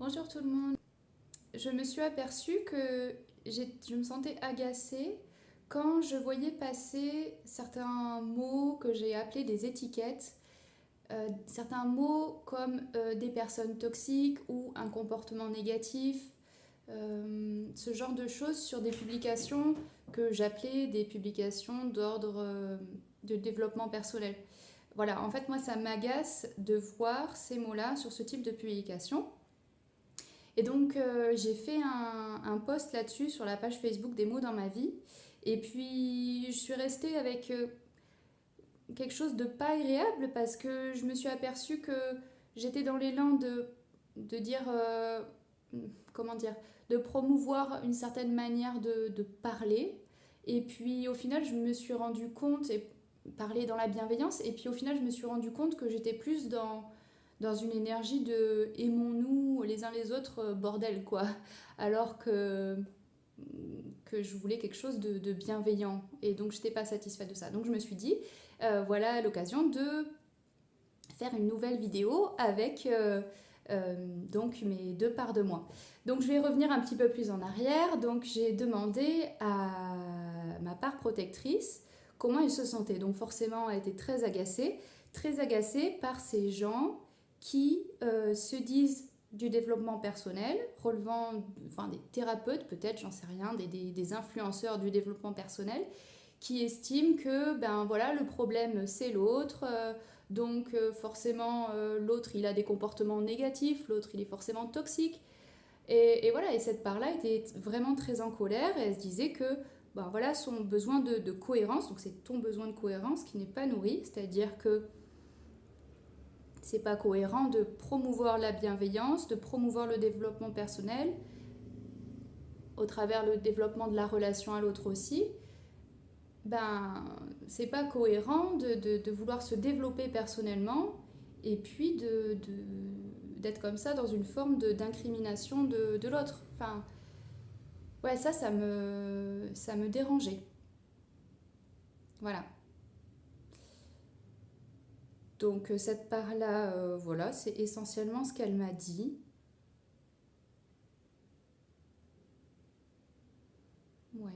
Bonjour tout le monde. Je me suis aperçue que je me sentais agacée quand je voyais passer certains mots que j'ai appelés des étiquettes, certains mots comme des personnes toxiques ou un comportement négatif, ce genre de choses sur des publications que j'appelais des publications d'ordre de développement personnel. Voilà, en fait moi ça m'agace de voir ces mots-là sur ce type de publication. Et donc, j'ai fait un post là-dessus sur la page Facebook des mots dans ma vie. Et puis, je suis restée avec quelque chose de pas agréable parce que je me suis aperçue que j'étais dans l'élan de dire, comment dire, de promouvoir une certaine manière de parler. Et puis, au final, je me suis rendu compte, et parler dans la bienveillance, et puis au final, je me suis rendu compte que j'étais plus dans une énergie de aimons-nous les uns les autres, bordel quoi. Alors que je voulais quelque chose de bienveillant. Et donc je n'étais pas satisfaite de ça. Donc je me suis dit, voilà l'occasion de faire une nouvelle vidéo avec donc mes deux parts de moi. Donc je vais revenir un petit peu plus en arrière. Donc j'ai demandé à ma part protectrice comment elle se sentait. Donc forcément elle était très agacée par ces gens qui se disent du développement personnel, relevant, enfin des thérapeutes peut-être, j'en sais rien, des influenceurs du développement personnel, qui estiment que ben voilà le problème c'est l'autre, donc forcément l'autre il a des comportements négatifs, l'autre il est forcément toxique. Et voilà, et cette part-là était vraiment très en colère et elle se disait que ben voilà, son besoin de cohérence, donc c'est ton besoin de cohérence qui n'est pas nourri, c'est-à-dire que c'est pas cohérent de promouvoir la bienveillance, de promouvoir le développement personnel au travers le développement de la relation à l'autre aussi. Ben, c'est pas cohérent de vouloir se développer personnellement et puis d'être comme ça dans une forme d'incrimination de l'autre. Enfin, ouais, ça me dérangeait. Voilà. Donc, cette part-là, voilà, c'est essentiellement ce qu'elle m'a dit. Ouais.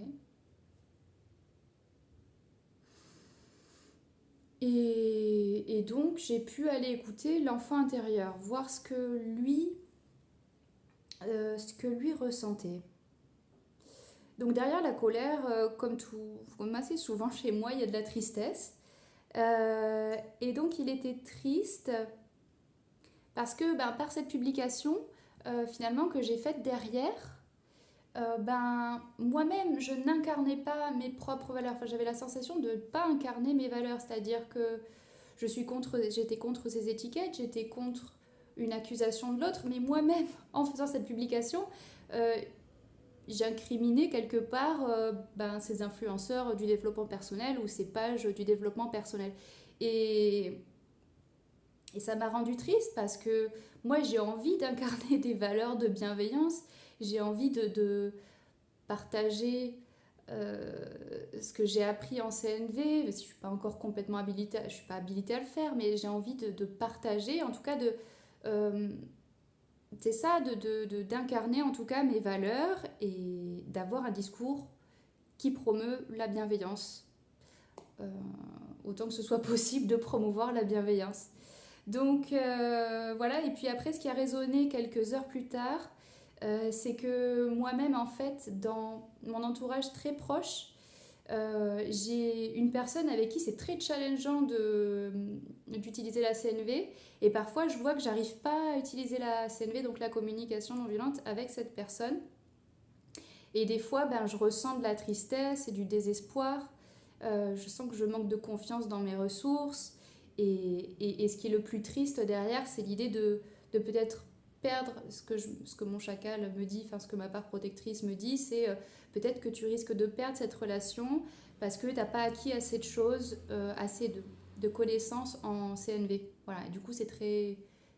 Et donc, j'ai pu aller écouter l'enfant intérieur, voir ce que lui ressentait. Donc derrière la colère, comme assez souvent chez moi, il y a de la tristesse. Et donc il était triste parce que ben, par cette publication, finalement, que j'ai faite derrière, ben, moi-même, je n'incarnais pas mes propres valeurs. Enfin, j'avais la sensation de ne pas incarner mes valeurs, c'est-à-dire que j'étais contre ces étiquettes, j'étais contre une accusation de l'autre, mais moi-même, en faisant cette publication, euh, j'incriminais quelque part ben, ces influenceurs du développement personnel ou ces pages du développement personnel. Et, et ça m'a rendu triste parce que moi j'ai envie d'incarner des valeurs de bienveillance, j'ai envie de partager ce que j'ai appris en CNV. Je ne suis pas encore complètement habilitée, je suis pas habilitée à le faire, mais j'ai envie de partager, en tout cas euh, c'est ça, d'incarner en tout cas mes valeurs et d'avoir un discours qui promeut la bienveillance. Euh, Autant que ce soit possible de promouvoir la bienveillance. Donc voilà, et puis après ce qui a résonné quelques heures plus tard, c'est que moi-même en fait, dans mon entourage très proche, j'ai une personne avec qui c'est très challengeant d'utiliser la CNV et parfois je vois que j'arrive pas à utiliser la CNV, donc la communication non violente, avec cette personne. Et des fois, ben, je ressens de la tristesse et du désespoir. Je sens que je manque de confiance dans mes ressources. Et ce qui est le plus triste derrière, c'est l'idée de peut-être perdre ce que mon chacal me dit, enfin ce que ma part protectrice me dit, c'est peut-être que tu risques de perdre cette relation parce que tu n'as pas acquis assez de choses, assez de connaissances en CNV. Voilà, et du coup c'est très,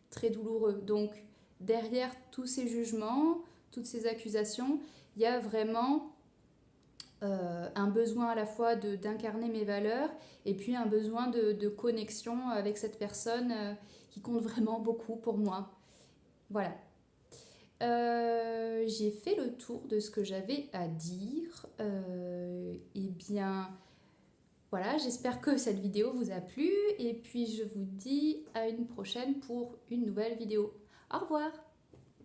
très douloureux. Donc derrière tous ces jugements, toutes ces accusations, il y a vraiment un besoin à la fois d'incarner mes valeurs et puis un besoin de connexion avec cette personne qui compte vraiment beaucoup pour moi. Voilà. J'ai fait le tour de ce que j'avais à dire. Eh bien, voilà, j'espère que cette vidéo vous a plu et puis je vous dis à une prochaine pour une nouvelle vidéo. Au revoir!